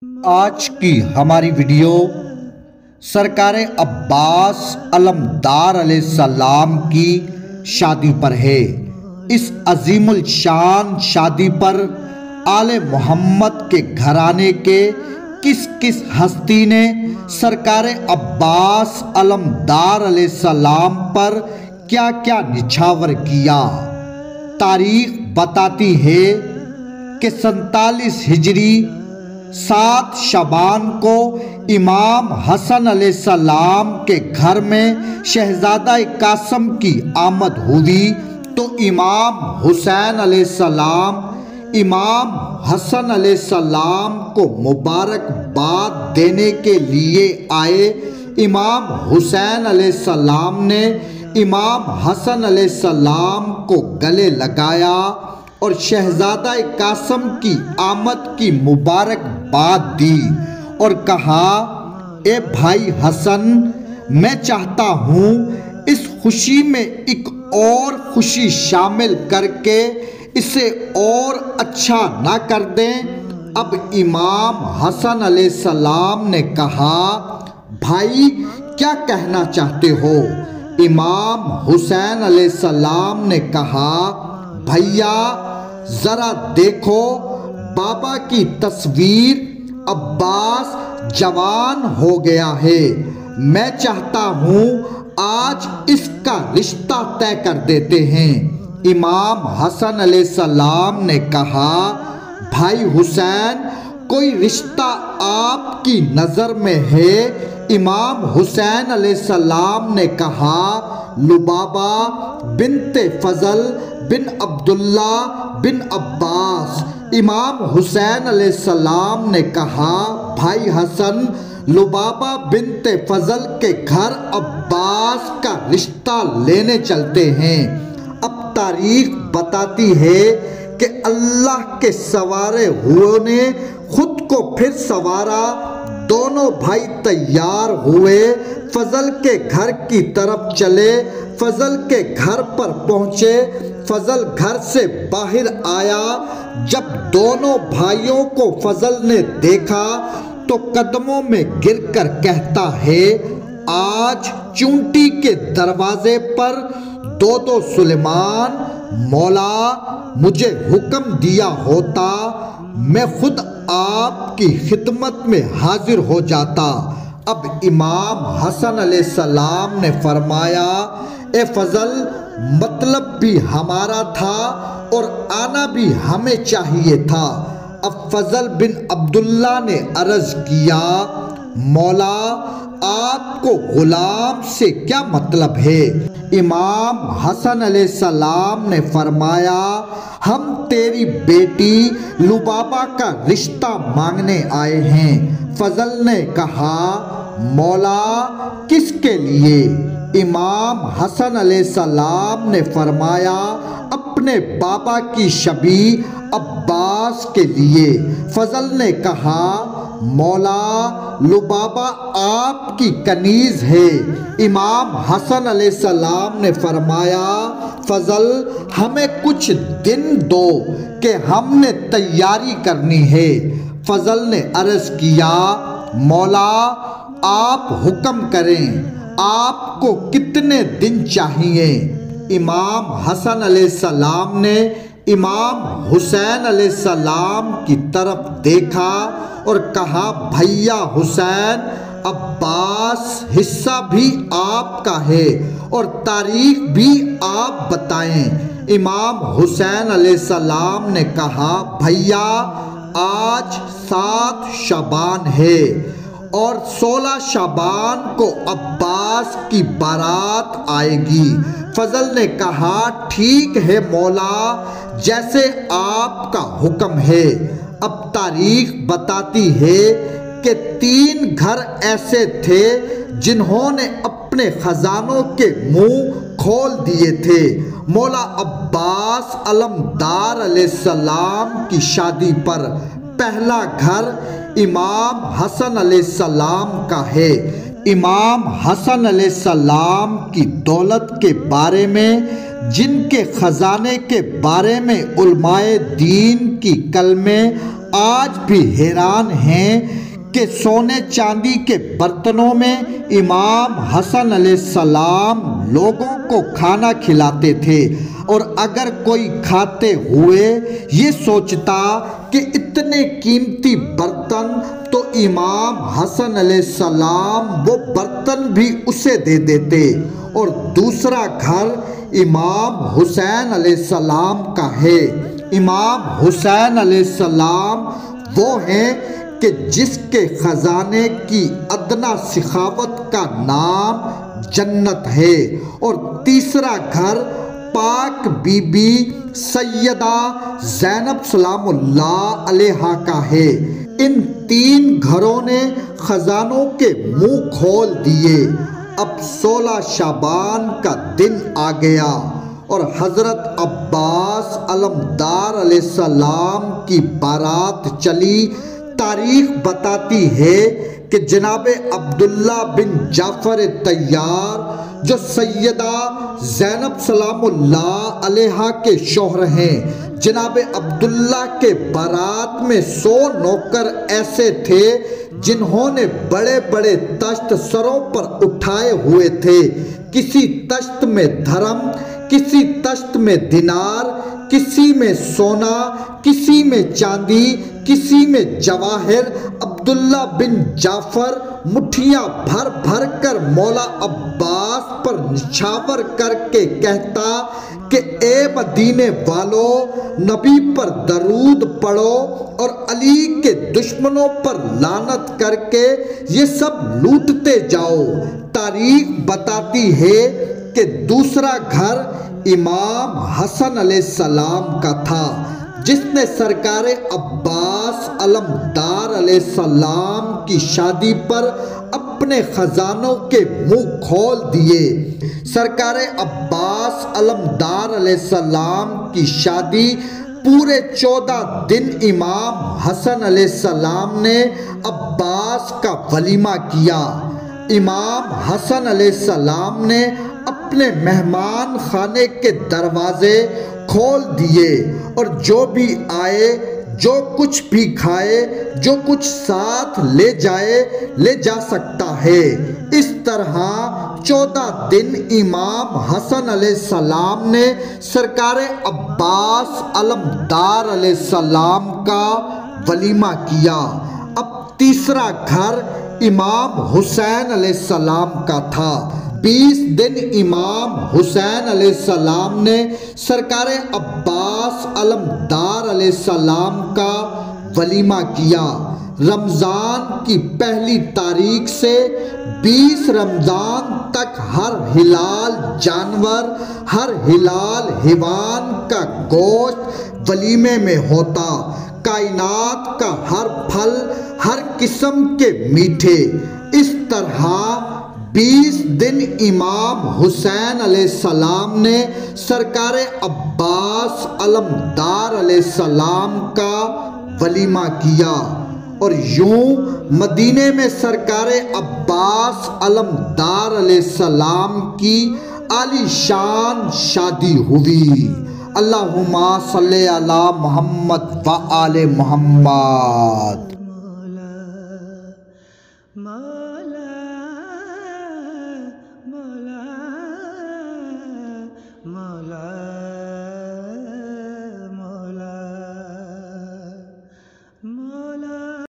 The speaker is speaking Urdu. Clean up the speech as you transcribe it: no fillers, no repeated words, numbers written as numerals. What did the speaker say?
آج کی ہماری ویڈیو سرکار عباس علمدار علیہ السلام کی شادی پر ہے۔ اس عظیم الشان شادی پر آل محمد کے گھرانے کے کس کس ہستی نے سرکار عباس علمدار علیہ السلام پر کیا کیا نچھاور کیا۔ تاریخ بتاتی ہے کہ 47 ہجری 7 شعبان کو امام حسن علیہ السلام کے گھر میں شہزادہ قاسم کی آمد ہوئی تو امام حسین علیہ السلام امام حسن علیہ السلام کو مبارکباد دینے کے لیے آئے۔ امام حسین علیہ السلام نے امام حسن علیہ السلام کو گلے لگایا اور شہزادہ قاسم کی آمد کی مبارکباد دی اور کہا، اے بھائی حسن، میں چاہتا ہوں اس خوشی میں ایک اور خوشی شامل کر کے اسے اور اچھا نہ کر دیں۔ اب امام حسن علیہ السلام نے کہا، بھائی کیا کہنا چاہتے ہو؟ امام حسین علیہ السلام نے کہا، بھیا ذرا دیکھو بابا کی تصویر، عباس جوان ہو گیا ہے، میں چاہتا ہوں آج اس کا رشتہ طے کر دیتے ہیں۔ امام حسن علیہ السلام نے کہا، بھائی حسین کوئی رشتہ آپ کی نظر میں ہے؟ امام حسین علیہ السلام نے کہا، لبابہ بنت فضل بن عبداللہ بن عباس۔ امام حسین علیہ السلام نے کہا، بھائی حسن لبابہ بنت فضل کے گھر عباس کا رشتہ لینے چلتے ہیں۔ اب تاریخ بتاتی ہے کہ اللہ کے سوارے ہوئے نے خود کو پھر سوارا، دونوں بھائی تیار ہوئے، فضل کے گھر کی طرف چلے، فضل کے گھر پر پہنچے، فضل گھر سے باہر آیا۔ جب دونوں بھائیوں کو فضل نے دیکھا تو قدموں میں گر کر کہتا ہے، آج چونٹی کے دروازے پر دو سلیمان، مولا مجھے حکم دیا ہوتا میں خود آپ کی خدمت میں حاضر ہو جاتا۔ اب امام حسن علیہ السلام نے فرمایا، اے فضل مطلب بھی ہمارا تھا اور آنا بھی ہمیں چاہیے تھا۔ اب فضل بن عبداللہ نے عرض کیا، مولا آپ کو غلام سے کیا مطلب ہے؟ امام حسن علیہ السلام نے فرمایا، ہم تیری بیٹی لبابہ کا رشتہ مانگنے آئے ہیں۔ فضل نے کہا، مولا کس کے لیے؟ امام حسن علیہ السلام نے فرمایا، اپنے بابا کی شبیہ عباس کے لیے۔ فضل نے کہا، مولا لبابہ آپ کی کنیز ہے۔ امام حسن علیہ السلام نے فرمایا، فضل ہمیں کچھ دن دو کہ ہم نے تیاری کرنی ہے۔ فضل نے عرض کیا، مولا آپ حکم کریں، آپ کو کتنے دن چاہیے؟ امام حسن علیہ السلام نے امام حسین علیہ السلام کی طرف دیکھا اور کہا، بھیا حسین عباس حصہ بھی آپ کا ہے اور تاریخ بھی آپ بتائیں۔ امام حسین علیہ السلام نے کہا، بھیا آج 7 شعبان ہے اور 16 شعبان کو عباس کی بارات آئے گی۔ فضل نے کہا، ٹھیک ہے مولا، جیسے آپ کا حکم ہے۔ اب تاریخ بتاتی ہے کہ 3 گھر ایسے تھے جنہوں نے اپنے خزانوں کے منہ کھول دیے تھے۔ مولا عباس علمدار علیہ السلام کی شادی پر پہلا گھر امام حسن علیہ السلام کا ہے۔ امام حسن علیہ السلام کی دولت کے بارے میں، جن کے خزانے کے بارے میں علماء دین کی کلمے آج بھی حیران ہیں کہ سونے چاندی کے برتنوں میں امام حسن علیہ السلام لوگوں کو کھانا کھلاتے تھے، اور اگر کوئی کھاتے ہوئے یہ سوچتا کہ اتنے قیمتی برتن تو امام حسن علیہ السلام وہ برتن بھی اسے دے دیتے۔ اور دوسرا گھر امام حسین علیہ السلام کا ہے۔ امام حسین علیہ السلام وہ ہیں کہ جس کے خزانے کی ادنا سخاوت کا نام جنت ہے۔ اور تیسرا گھر پاک بی بی سیدہ زینب سلام اللہ علیہا کا ہے۔ ان تین گھروں نے خزانوں کے منہ کھول دیے۔ اب 16 شعبان کا دن آ گیا اور حضرت عباس علمدار علیہ السلام کی بارات چلی۔ تاریخ بتاتی ہے کہ جناب عبداللہ بن جعفر طیار جو سیدہ زینب سلام اللہ علیہا کے شوہر ہیں، جناب عبداللہ کے بارات میں 100 نوکر ایسے تھے جنہوں نے بڑے بڑے تشت سروں پر اٹھائے ہوئے تھے۔ کسی تشت میں دھرم، کسی تشت میں دینار، کسی میں سونا، کسی میں چاندی، کسی میں جواہر۔ عبداللہ بن جعفر مٹھیاں بھر بھر کر مولا عباس پر نچھاور کر کے کہتا کہ اے مدینے والو، نبی پر درود پڑھو اور علی کے دشمنوں پر لعنت کر کے یہ سب لوٹتے جاؤ۔ تاریخ بتاتی ہے کہ دوسرا گھر امام حسن علیہ السلام کا تھا، جس نے سرکار عباس علمدار علیہ السلام کی شادی پر اپنے خزانوں کے منہ کھول دیے۔ سرکار عباس علمدار علیہ السلام کی شادی پورے 14 دن امام حسن علیہ السلام نے عباس کا ولیمہ کیا۔ امام حسن علیہ السلام نے اپنے مہمان خانے کے دروازے کھول دیے اور جو بھی آئے، جو کچھ بھی کھائے، جو کچھ ساتھ لے جائے لے جا سکتا ہے۔ اس طرح 14 دن امام حسن علیہ السلام نے سرکار عباس علمدار علیہ السلام کا ولیمہ کیا۔ اب تیسرا گھر امام حسین علیہ السلام کا تھا۔ 20 دن امام حسین علیہ السلام نے سرکار عباس علمدار علیہ السلام کا ولیمہ کیا۔ رمضان کی پہلی تاریخ سے 20 رمضان تک ہر حلال جانور، ہر حلال حیوان کا گوشت ولیمے میں ہوتا۔ کائنات کا ہر پھل، ہر قسم کے میٹھے۔ اس طرح 20 دن امام حسین علیہ السلام نے سرکار عباس علمدار علیہ السلام کا ولیمہ کیا، اور یوں مدینے میں سرکار عباس علمدار علیہ السلام کی عالی شان شادی ہوئی۔ اللہم صلی علی محمد و آل محمد۔